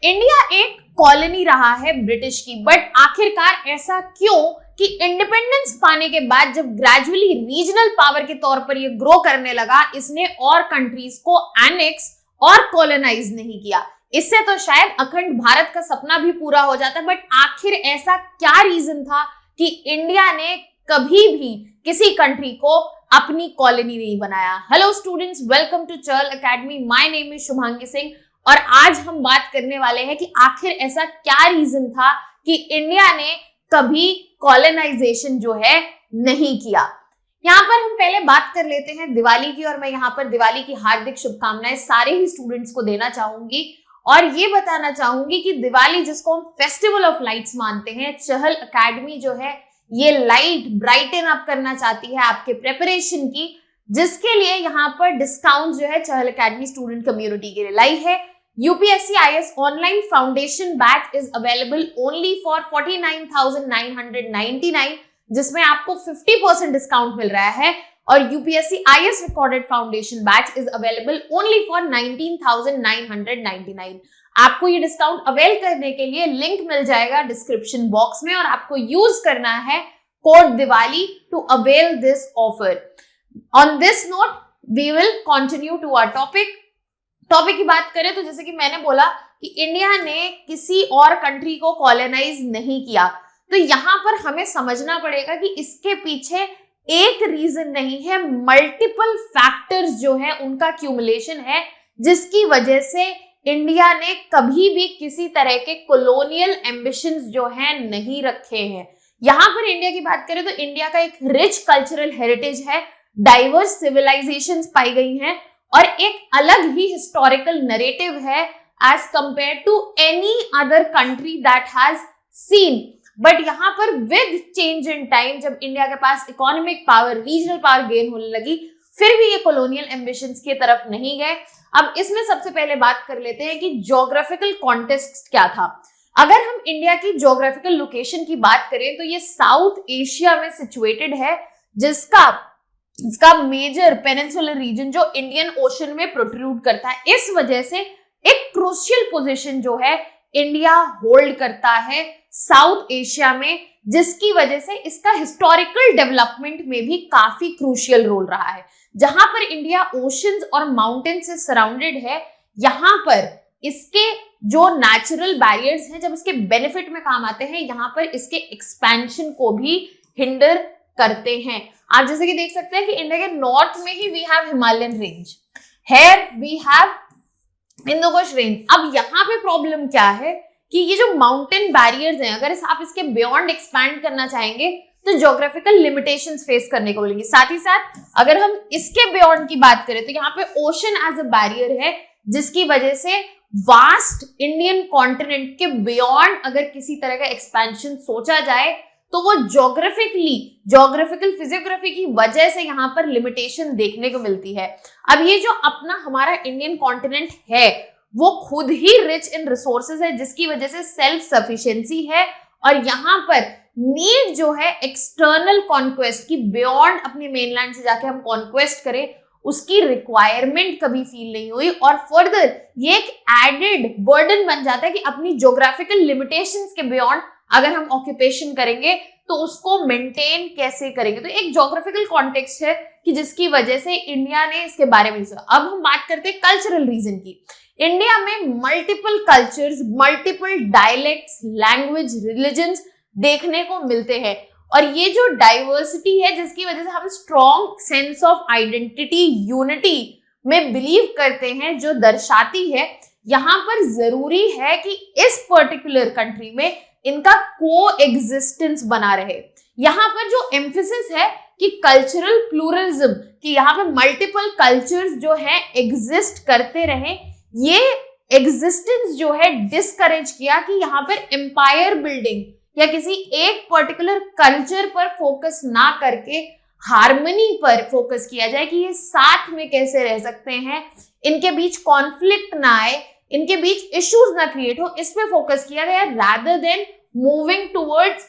India एक colony रहा है ब्रिटिश की, बट आखिरकार ऐसा क्यों कि इंडिपेंडेंस पाने के बाद जब ग्रेजुअली रीजनल पावर के तौर पर ये ग्रो करने लगा, इसने और कंट्रीज को एनेक्स और कॉलोनाइज नहीं किया। इससे तो शायद अखंड भारत का सपना भी पूरा हो जाता, बट आखिर ऐसा क्या रीजन था कि इंडिया ने कभी भी किसी कंट्री को अपनी कॉलोनी नहीं बनाया। हेलो स्टूडेंट्स, वेलकम टू चर्ल academy. My name is Shubhangi Singh और आज हम बात करने वाले हैं कि आखिर ऐसा क्या रीजन था कि इंडिया ने कभी कॉलोनाइजेशन जो है नहीं किया। यहाँ पर हम पहले बात कर लेते हैं दिवाली की, और मैं यहाँ पर दिवाली की हार्दिक शुभकामनाएं सारे ही स्टूडेंट्स को देना चाहूंगी और ये बताना चाहूंगी कि दिवाली जिसको हम फेस्टिवल ऑफ लाइट्स मानते हैं, चहल एकेडमी जो है ये लाइट ब्राइटन अप करना चाहती है आपके प्रिपरेशन की, जिसके लिए यहाँ पर डिस्काउंट जो है चहल एकेडमी स्टूडेंट कम्युनिटी के लिए लाई है। UPSC IAS online foundation batch is available only for 49,999, जिसमें आपको 50% डिस्काउंट मिल रहा है, और UPSC IAS recorded foundation batch is available only for 19,999। आपको ये डिस्काउंट अवेल करने के लिए लिंक मिल जाएगा डिस्क्रिप्शन बॉक्स में, और आपको यूज करना है code Diwali to avail this offer. On this note we will continue to our topic की बात करें तो जैसे कि मैंने बोला कि इंडिया ने किसी और कंट्री को कॉलोनाइज नहीं किया, तो यहां पर हमें समझना पड़ेगा कि इसके पीछे एक रीजन नहीं है, मल्टीपल फैक्टर्स जो है उनका क्यूमुलेशन है, जिसकी वजह से इंडिया ने कभी भी किसी तरह के कॉलोनियल एम्बिशंस जो है नहीं रखे हैं। यहां पर इंडिया की बात करें तो इंडिया का एक रिच कल्चरल हेरिटेज है, डाइवर्स सिविलाइजेशंस पाई गई हैं और एक अलग ही हिस्टोरिकल नरेटिव है as compare to any other country that has seen. But यहाँ पर विद चेंज इन टाइम, जब इंडिया के पास economic power, regional power gain होने लगी, फिर भी ये कॉलोनियल एम्बिशंस की तरफ नहीं गए। अब इसमें सबसे पहले बात कर लेते हैं कि ज्योग्राफिकल कॉन्टेक्स्ट क्या था। अगर हम इंडिया की ज्योग्राफिकल लोकेशन की बात करें तो ये साउथ एशिया में सिचुएटेड है, जिसका मेजर पेनिनसुलर रीजन जो इंडियन ओशन में प्रोट्रूड करता है। इस वजह से एक क्रूशियल पोजीशन जो है इंडिया होल्ड करता है साउथ एशिया में, जिसकी वजह से इसका हिस्टोरिकल डेवलपमेंट में भी काफी क्रूशियल रोल रहा है। जहां पर इंडिया ओशंस और माउंटेन से सराउंडेड है, यहाँ पर इसके जो नेचुरल बैरियर्स हैं जब इसके बेनिफिट में काम आते हैं, यहाँ पर इसके एक्सपेंशन को भी हिंडर करते हैं। आप जैसे कि देख सकते हैं कि इंडिया के नॉर्थ में ही we have Himalayan range, here we have Hindu Kush range. अब यहाँ पे प्रॉब्लम क्या है कि ये जो माउंटेन बैरियर्स हैं, अगर आप इसके बियॉन्ड एक्सपैंड करना चाहेंगे तो ज्योग्राफिकल लिमिटेशंस फेस करने को मिलेंगी। साथ ही साथ अगर हम इसके बियॉन्ड की बात करें तो यहाँ पे ओशन एज अ बैरियर है, जिसकी वजह से वास्ट इंडियन कॉन्टिनेंट के बियॉन्ड अगर किसी तरह का एक्सपेंशन सोचा जाए तो वो ज्योग्राफिकल फिजियोग्राफी की वजह से यहाँ पर लिमिटेशन देखने को मिलती है। अब ये जो अपना हमारा इंडियन कॉन्टिनेंट है वो खुद ही रिच इन रिसोर्सेज है, जिसकी वजह से सेल्फ सफिशिएंसी है, और यहाँ पर नीड जो है एक्सटर्नल कॉन्क्वेस्ट की, बियॉन्ड अपने मेनलैंड से जाके हम कॉन्क्वेस्ट करें, उसकी रिक्वायरमेंट कभी फील नहीं हुई। और फर्दर ये एक एडेड बर्डन बन जाता है कि अपनी ज्योग्राफिकल लिमिटेशंस के बियॉन्ड अगर हम ऑक्यूपेशन करेंगे तो उसको मेंटेन कैसे करेंगे। तो एक ज्योग्राफिकल कॉन्टेक्स्ट है कि जिसकी वजह से इंडिया ने इसके बारे में सोचा। अब हम बात करते हैं कल्चरल रीजन की। इंडिया में multiple cultures, multiple dialects, language, religions देखने को मिलते हैं, और ये जो डाइवर्सिटी है जिसकी वजह से हम strong sense of identity, unity में बिलीव करते हैं, जो दर्शाती है यहाँ पर जरूरी है कि इस पर्टिकुलर कंट्री में इनका को एग्जिस्टेंस बना रहे। यहाँ पर जो एम्फेसिस है कि कल्चरल प्लूरलिज्म, कि यहाँ पे मल्टीपल कल्चर्स जो है एग्जिस्ट करते रहे, ये एग्जिस्टेंस जो है डिस्करेज किया कि यहाँ पर एम्पायर बिल्डिंग या किसी एक पर्टिकुलर कल्चर पर फोकस ना करके हार्मनी पर फोकस किया जाए कि ये साथ में कैसे रह सकते हैं, इनके बीच कॉन्फ्लिक्ट ना आए, इनके बीच इश्यूज ना क्रिएट हो, इस पे फोकस किया गया rather than moving towards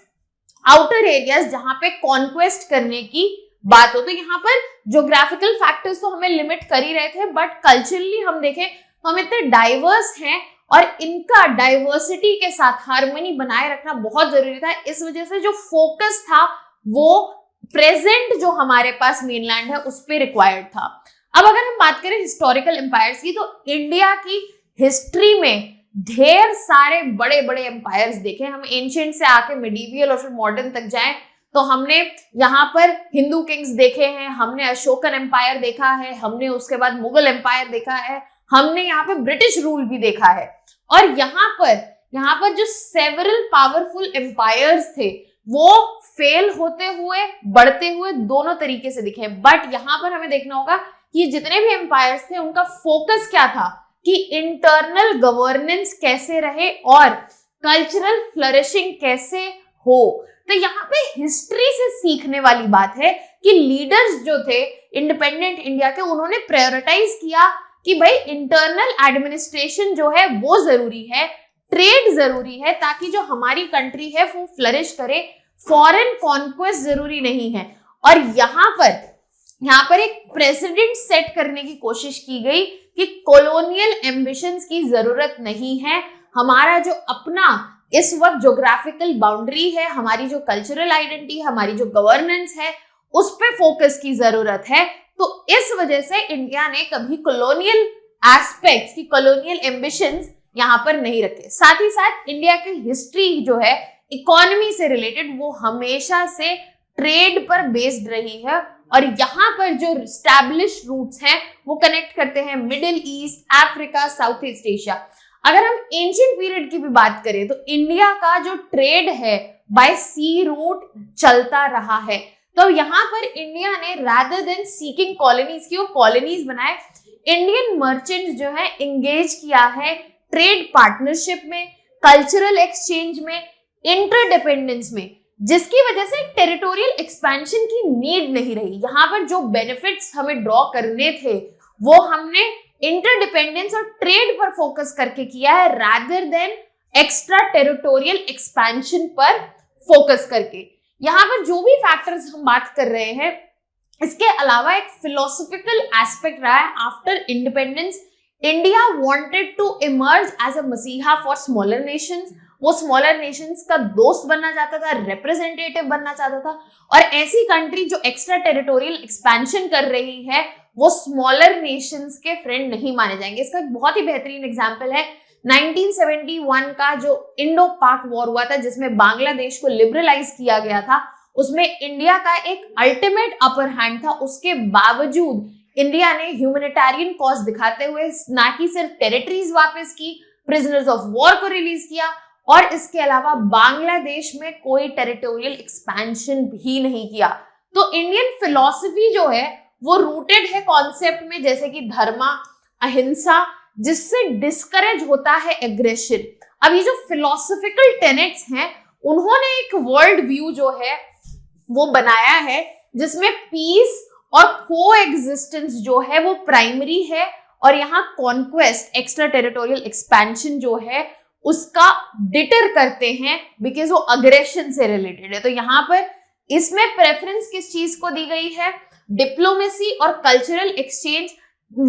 outer areas जहां पे कॉन्क्वेस्ट करने की बात हो। तो यहाँ पर ज्योग्राफिकल फैक्टर्स तो हमें लिमिट कर ही रहे थे, बट कल्चरली हम देखें तो हम इतने डाइवर्स हैं और इनका डाइवर्सिटी के साथ हार्मनी बनाए रखना बहुत जरूरी था। इस वजह से जो फोकस था वो प्रेजेंट जो हमारे पास मेनलैंड है उस पर रिक्वायर्ड था। अब अगर हम बात करें हिस्टोरिकल एम्पायर्स की, तो इंडिया की हिस्ट्री में ढेर सारे बड़े बड़े एम्पायर्स देखे। हम एंशिएंट से आके मिडीवियल और फिर मॉडर्न तक जाएं तो हमने यहाँ पर हिंदू किंग्स देखे हैं, हमने अशोकन एम्पायर देखा है, हमने उसके बाद मुगल एम्पायर देखा है, हमने यहाँ पे ब्रिटिश रूल भी देखा है। और यहाँ पर जो सेवरल पावरफुल एम्पायर्स थे वो फेल होते हुए बढ़ते हुए दोनों तरीके से दिखे। बट यहाँ पर हमें देखना होगा कि जितने भी एम्पायर्स थे उनका फोकस क्या था कि इंटरनल गवर्नेंस कैसे रहे और कल्चरल फ्लरिशिंग कैसे हो। तो यहाँ पे हिस्ट्री से सीखने वाली बात है कि लीडर्स जो थे इंडिपेंडेंट इंडिया के, उन्होंने प्रायोरिटाइज किया कि भाई इंटरनल एडमिनिस्ट्रेशन जो है वो जरूरी है, ट्रेड जरूरी है ताकि जो हमारी कंट्री है वो फ्लरिश करे, फॉरेन कॉन्क्वेस्ट जरूरी नहीं है। और यहाँ पर एक प्रेसिडेंट सेट करने की कोशिश की गई कि कॉलोनियल एम्बिशंस की जरूरत नहीं है, हमारा जो अपना इस वक्त ज्योग्राफिकल बाउंड्री है, हमारी जो कल्चरल आइडेंटिटी है, हमारी जो गवर्नेंस है, उस पे फोकस की जरूरत है। तो इस वजह से इंडिया ने कभी कॉलोनियल एस्पेक्ट्स की कॉलोनियल एम्बिशंस यहाँ पर नहीं रखे। साथ ही साथ इंडिया की हिस्ट्री जो है इकोनॉमी से रिलेटेड वो हमेशा से ट्रेड पर बेस्ड रही है और यहाँ पर जो एस्टैब्लिश रूट्स हैं वो कनेक्ट करते हैं middle east, Africa, south east Asia. अगर हम एंशिएंट पीरियड की भी बात करें तो इंडिया का जो ट्रेड है बाय सी रूट चलता रहा है। तो यहाँ पर इंडिया ने रादर देन सीकिंग कॉलोनीज की, वो कॉलोनीज बनाए। इंडियन मर्चेंट्स जो है एंगेज किया है ट्रेड पार्टनरशिप में, कल्चरल एक्सचेंज में, इंटरडिपेंडेंस में, जिसकी वजह से टेरिटोरियल एक्सपेंशन की नीड नहीं रही। यहाँ पर जो बेनिफिट्स हमें ड्रॉ करने थे वो हमने इंटरडिपेंडेंस और ट्रेड पर फोकस करके किया है rather than extra territorial expansion पर फोकस करके। यहाँ पर जो भी फैक्टर्स हम बात कर रहे हैं इसके अलावा एक फिलोसॉफिकल एस्पेक्ट रहा है। After independence India wanted to emerge as a मसीहा फॉर स्मॉलर नेशंस। वो स्मॉलर नेशंस का दोस्त बनना चाहता था, रिप्रेजेंटेटिव बनना चाहता था। और ऐसी कंट्री जो एक्स्ट्रा टेरिटोरियल एक्सपेंशन कर रही है वो स्मॉलर नेशंस के फ्रेंड नहीं माने जाएंगे। इसका एक बहुत ही बेहतरीन एग्जांपल है 1971 का जो इंडो पाक वॉर हुआ था जिसमें बांग्लादेश को लिबरलाइज किया गया था। उसमें इंडिया का एक अल्टीमेट अपर हैंड था। उसके बावजूद इंडिया ने ह्यूमैनिटेरियन कॉज दिखाते हुए ना कि सिर्फ टेरिटरीज वापस की, प्रिजनर्स ऑफ वॉर को रिलीज किया और इसके अलावा बांग्लादेश में कोई टेरिटोरियल एक्सपेंशन भी नहीं किया। तो इंडियन फिलॉसफी जो है वो रूटेड है कॉन्सेप्ट में जैसे कि धर्मा, अहिंसा, जिससे डिस्करेज होता है एग्रेशन। अब ये जो फिलोसॉफिकल टेनेट्स हैं उन्होंने एक वर्ल्ड व्यू जो है वो बनाया है जिसमें पीस और कोएग्जिस्टेंस जो है वो प्राइमरी है और यहाँ कॉन्क्वेस्ट, एक्स्ट्रा टेरिटोरियल एक्सपेंशन जो है उसका डिटर करते हैं बिकॉज वो अग्रेशन से रिलेटेड है। तो यहाँ पर इसमें प्रेफरेंस किस चीज को दी गई है? डिप्लोमेसी और कल्चरल एक्सचेंज।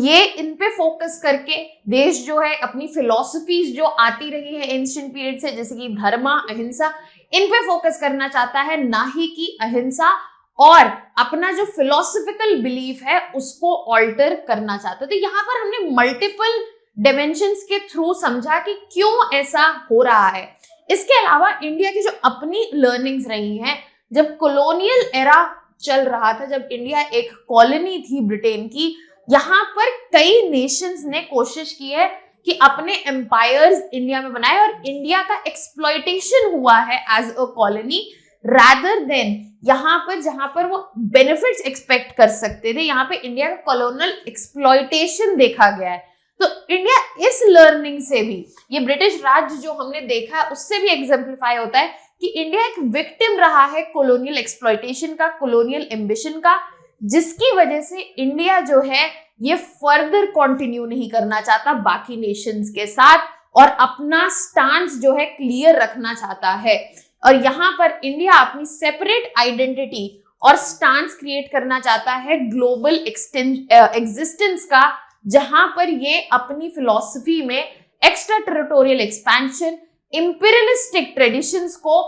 ये इन पे फोकस करके देश जो है अपनी फिलॉसफीज जो आती रही है एंशिएंट पीरियड से जैसे कि धर्मा, अहिंसा, इन पे फोकस करना चाहता है, ना ही कि अहिंसा और अपना जो फिलोसफिकल बिलीफ है उसको ऑल्टर करना चाहता है। तो यहाँ पर हमने मल्टीपल डिमेंशंस के थ्रू समझा कि क्यों ऐसा हो रहा है। इसके अलावा इंडिया की जो अपनी लर्निंग्स रही हैं, जब कॉलोनियल एरा चल रहा था, जब इंडिया एक कॉलोनी थी ब्रिटेन की, यहाँ पर कई नेशंस ने कोशिश की है कि अपने एम्पायर्स इंडिया में बनाए और इंडिया का एक्सप्लॉयटेशन हुआ है as a colony rather than यहाँ पर जहां पर वो बेनिफिट्स एक्सपेक्ट कर सकते थे, यहाँ पे इंडिया का कॉलोनियल एक्सप्लॉयटेशन देखा गया है। तो इंडिया इस लर्निंग से भी, ये ब्रिटिश राज जो हमने देखा है उससे भी एग्जाम्प्लीफाई होता है कि इंडिया एक विक्टिम रहा है कॉलोनियल एक्सप्लॉयटेशन का, कॉलोनियल एम्बिशन का, जिसकी वजह से इंडिया जो है ये फर्दर कंटिन्यू नहीं करना चाहता बाकी नेशंस के साथ और अपना स्टांस जो है क्लियर रखना चाहता है। और यहाँ पर इंडिया अपनी सेपरेट आइडेंटिटी और स्टांस क्रिएट करना चाहता है ग्लोबल एग्जिस्टेंस का, जहां पर ये अपनी फिलॉसफी में extra territorial expansion, imperialistic traditions को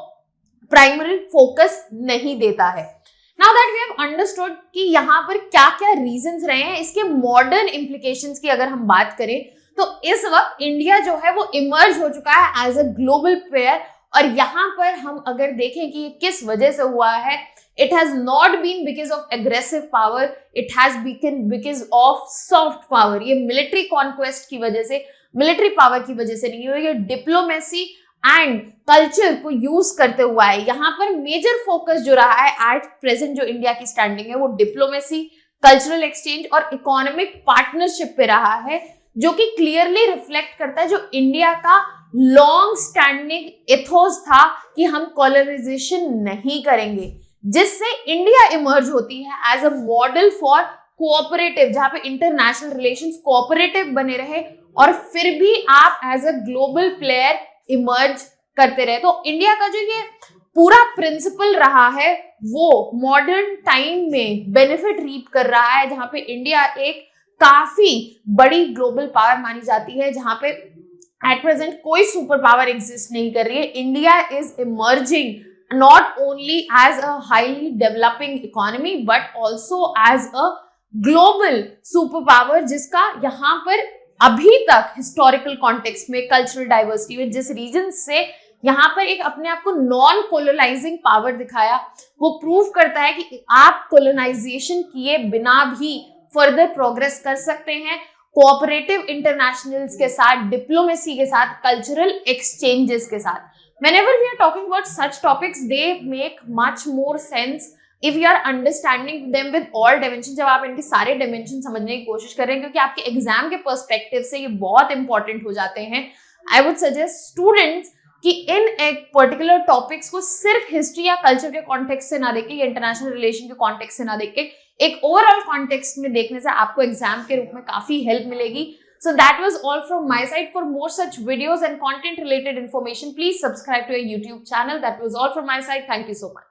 प्राइमरी फोकस नहीं देता है। Now that we have understood कि यहाँ पर क्या क्या रीजंस रहे हैं, इसके मॉडर्न इम्प्लीकेशंस की अगर हम बात करें तो इस वक्त इंडिया जो है वो इमर्ज हो चुका है एज अ ग्लोबल प्लेयर। और यहाँ पर हम अगर देखें कि ये किस वजह से हुआ है, it has not been because of aggressive power, it has been because of soft power. ये मिलिट्री कॉन्क्वेस्ट की वजह से, मिलिट्री पावर की वजह से नहीं हुई, ये डिप्लोमेसी एंड कल्चर को यूज करते हुआ है। यहाँ पर मेजर फोकस जो रहा है एट प्रेजेंट, जो इंडिया की स्टैंडिंग है वो डिप्लोमेसी, कल्चरल एक्सचेंज और इकोनॉमिक पार्टनरशिप पे रहा है, जो कि क्लियरली रिफ्लेक्ट करता है जो इंडिया का लॉन्ग स्टैंडिंग एथोस था कि हम कॉलोनाइजेशन नहीं करेंगे, जिससे इंडिया इमर्ज होती है as a model for cooperative, जहां पे इंटरनेशनल रिलेशंस कोऑपरेटिव बने रहे और फिर भी आप as a global player emerge करते रहे। तो इंडिया का जो ये पूरा प्रिंसिपल रहा है वो मॉडर्न टाइम में बेनिफिट रीप कर रहा है, जहां पे इंडिया एक काफी बड़ी ग्लोबल पावर मानी जाती है, जहां पे एट प्रेजेंट कोई सुपर पावर एग्जिस्ट नहीं कर रही है। India is emerging not only as a highly developing economy but also as a global super power, जिसका यहाँ पर अभी तक हिस्टोरिकल कॉन्टेक्स्ट में, कल्चरल डाइवर्सिटी में, जिस रीजन से यहाँ पर एक अपने आप को नॉन कोलोनाइजिंग पावर दिखाया, वो प्रूव करता है कि आप कोलोनाइजेशन किए बिना भी फर्दर प्रोग्रेस कर सकते हैं, कोऑपरेटिव इंटरनेशनल्स के साथ, डिप्लोमेसी के साथ, कल्चरल एक्सचेंजेस के साथ। Whenever we are talking about such topics, they make much more sense if you are understanding them with all dimensions। जब आप इनके सारे dimensions समझने की कोशिश कर रहे हैं, क्योंकि आपके एग्जाम के पर्सपेक्टिव से ये बहुत इंपॉर्टेंट हो जाते हैं। आई वुड सजेस्ट स्टूडेंट्स कि इन एक पर्टिकुलर टॉपिक्स को सिर्फ हिस्ट्री या कल्चर के कॉन्टेक्स्ट से ना देख के, या इंटरनेशनल रिलेशन के कॉन्टेक्स्ट से ना देख के, एक ओवरऑल कॉन्टेक्स्ट में देखने से आपको एग्जाम के रूप में काफी हेल्प मिलेगी। So that was all from my side. For more such videos and content related information, please subscribe to our YouTube channel. That was all from my side. Thank you so much.